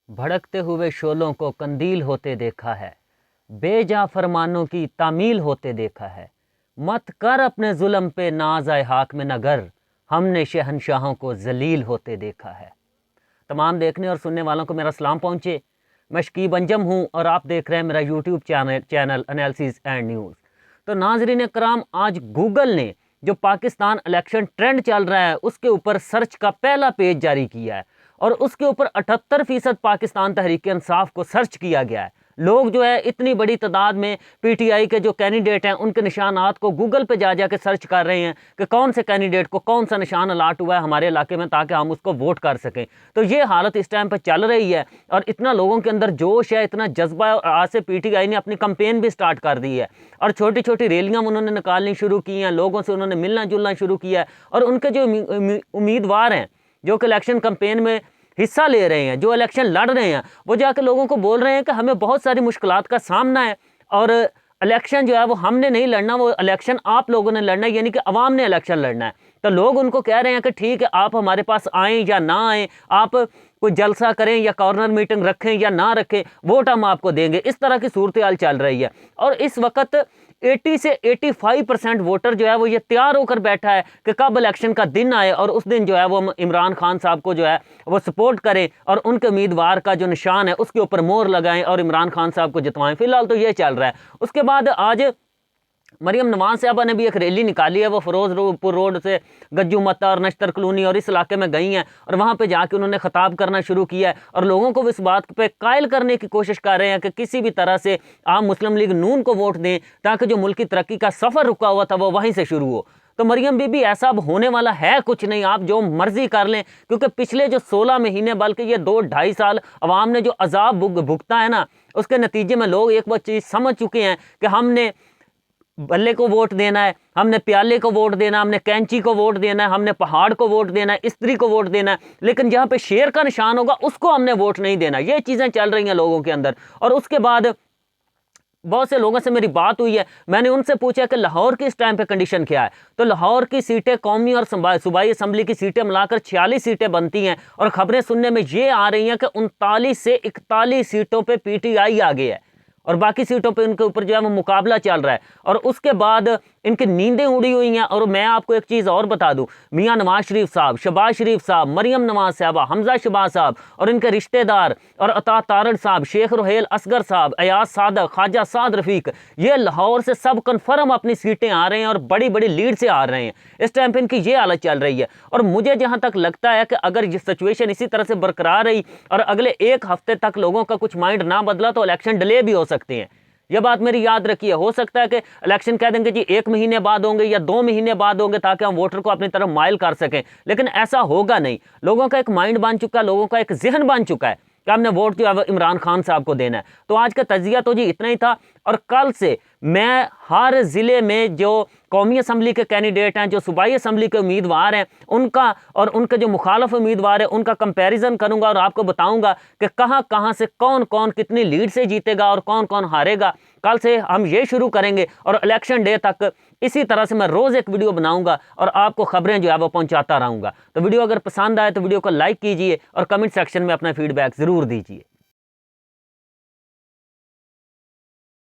भड़कते हुए शोलों को कंदील होते देखा है, बेजा फरमानों की तामील होते देखा है। मत कर अपने जुल्म पे नाज आए हाकिम नगर, हमने शहनशाहों को जलील होते देखा है। तमाम देखने और सुनने वालों को मेरा सलाम पहुँचे। मैं शकीब अंजम हूँ और आप देख रहे हैं मेरा YouTube channel analysis and news. तो नाजरीन कराम, आज गूगल ने जो पाकिस्तान इलेक्शन ट्रेंड चल रहा है उसके ऊपर सर्च का पहला पेज जारी किया है और उसके ऊपर 78% पाकिस्तान तहरीक इंसाफ को सर्च किया गया है। लोग जो है इतनी बड़ी तादाद में पीटीआई के जो कैंडिडेट हैं उनके निशानात को गूगल पे जा के सर्च कर रहे हैं कि कौन से कैंडिडेट को कौन सा निशान अलाट हुआ है हमारे इलाके में, ताकि हम उसको वोट कर सकें। तो ये हालत इस टाइम पर चल रही है और इतना लोगों के अंदर जोश है, इतना जज्बा है। और आज से पीटीआई ने अपनी कंपेन भी स्टार्ट कर दी है और छोटी छोटी रैलियां उन्होंने निकालनी शुरू की हैं, लोगों से उन्होंने मिलना जुलना शुरू किया है। और उनके जो उम्मीदवार हैं जो कि इलेक्शन कंपेन में हिस्सा ले रहे हैं, जो इलेक्शन लड़ रहे हैं, वो जाकर लोगों को बोल रहे हैं कि हमें बहुत सारी मुश्किलात का सामना है और इलेक्शन जो है वो हमने नहीं लड़ना, वो इलेक्शन आप लोगों ने लड़ना है, यानी कि अवाम ने इलेक्शन लड़ना है। तो लोग उनको कह रहे हैं कि ठीक है, आप हमारे पास आएँ या ना आएँ, आप कोई जलसा करें या कॉर्नर मीटिंग रखें या ना रखें, वोट हम आपको देंगे। इस तरह की सूरत हाल चल रही है और इस वक्त 80 से 85% वोटर जो है वो ये तैयार होकर बैठा है कि कब इलेक्शन का दिन आए और उस दिन जो है वो इमरान खान साहब को जो है वो सपोर्ट करें और उनके उम्मीदवार का जो निशान है उसके ऊपर मोहर लगाएं और इमरान खान साहब को जितवाएं। फिलहाल तो ये चल रहा है। उसके बाद आज मरियम नवाज साहबा ने भी एक रैली निकाली है। वो फिरोजपुर रोड से गज्जू मत्ता और नश्तर कॉलोनी और इस इलाके में गई हैं और वहाँ पे जाके उन्होंने खिताब करना शुरू किया है और लोगों को इस बात पे कायल करने की कोशिश कर रहे हैं कि किसी भी तरह से आप मुस्लिम लीग नून को वोट दें ताकि जो मुल्क की तरक्की का सफ़र रुका हुआ था वो वहीं से शुरू हो। तो मरियम बीबी, ऐसा अब होने वाला है कुछ नहीं, आप जो मर्जी कर लें, क्योंकि पिछले जो 16 महीने बल्कि ये 2-2.5 साल अवाम ने जो अजाब भुगता है ना, उसके नतीजे में लोग एक बार चीज़ समझ चुके हैं कि हमने बल्ले को वोट देना है, हमने प्याले को वोट देना, हमने कैंची को वोट देना है, हमने पहाड़ को वोट देना है, स्त्री को वोट देना है, लेकिन जहाँ पे शेर का निशान होगा उसको हमने वोट नहीं देना। ये चीज़ें चल रही हैं लोगों के अंदर। और उसके बाद बहुत से लोगों से मेरी बात हुई है, मैंने उनसे पूछा कि लाहौर की इस टाइम पे कंडीशन क्या है। तो लाहौर की सीटें कौमी और सूबाई असम्बली की सीटें मिलाकर 46 सीटें बनती हैं और खबरें सुनने में ये आ रही हैं कि 39 से 41 सीटों पे पीटीआई आ गई है और बाकी सीटों पे उनके ऊपर जो है वो मुकाबला चल रहा है। और उसके बाद इनकी नींदें उड़ी हुई हैं। और मैं आपको एक चीज़ और बता दूं, मियां नवाज शरीफ साहब, शहबाज शरीफ साहब, मरियम नवाज साहबा, हमजा शहबाज साहब और इनके रिश्तेदार और अता तारड़ साहब, शेख रोहेल असगर साहब, अयाज सादक, ख्वाजा साद रफीक, ये लाहौर से सब कन्फर्म अपनी सीटें आ रहे हैं और बड़ी बड़ी लीड से आ रहे हैं। इस टाइम पर इनकी ये हालत चल रही है और मुझे जहाँ तक लगता है कि अगर ये सिचुएशन इसी तरह से बरकरार रही और अगले 1 हफ्ते तक लोगों का कुछ माइंड ना बदला तो इलेक्शन डिले भी हो सकते हैं। यह बात मेरी याद रखिए। हो सकता है कि इलेक्शन कह देंगे जी 1 महीने बाद होंगे या 2 महीने बाद होंगे ताकि हम वोटर को अपनी तरफ माइल कर सकें, लेकिन ऐसा होगा नहीं। लोगों का एक माइंड बन चुका है, लोगों का एक जहन बन चुका है कि हमने वोट जो है इमरान खान साहब को देना है। तो आज का तजिया तो जी इतना ही था और कल से मैं हर ज़िले में जो कौमी असम्बली के कैंडिडेट हैं, जो सूबाई असम्बली के उम्मीदवार हैं, उनका और उनके जो मुखालफ उम्मीदवार हैं उनका कंपैरिजन करूंगा और आपको बताऊंगा कि कहां कहां से कौन कौन कितनी लीड से जीतेगा और कौन कौन हारेगा। कल से हम ये शुरू करेंगे और इलेक्शन डे तक इसी तरह से मैं रोज़ एक वीडियो बनाऊंगा और आपको खबरें जो है वो पहुंचाता रहूंगा। तो वीडियो अगर पसंद आए तो वीडियो को लाइक कीजिए और कमेंट सेक्शन में अपना फीडबैक ज़रूर दीजिए।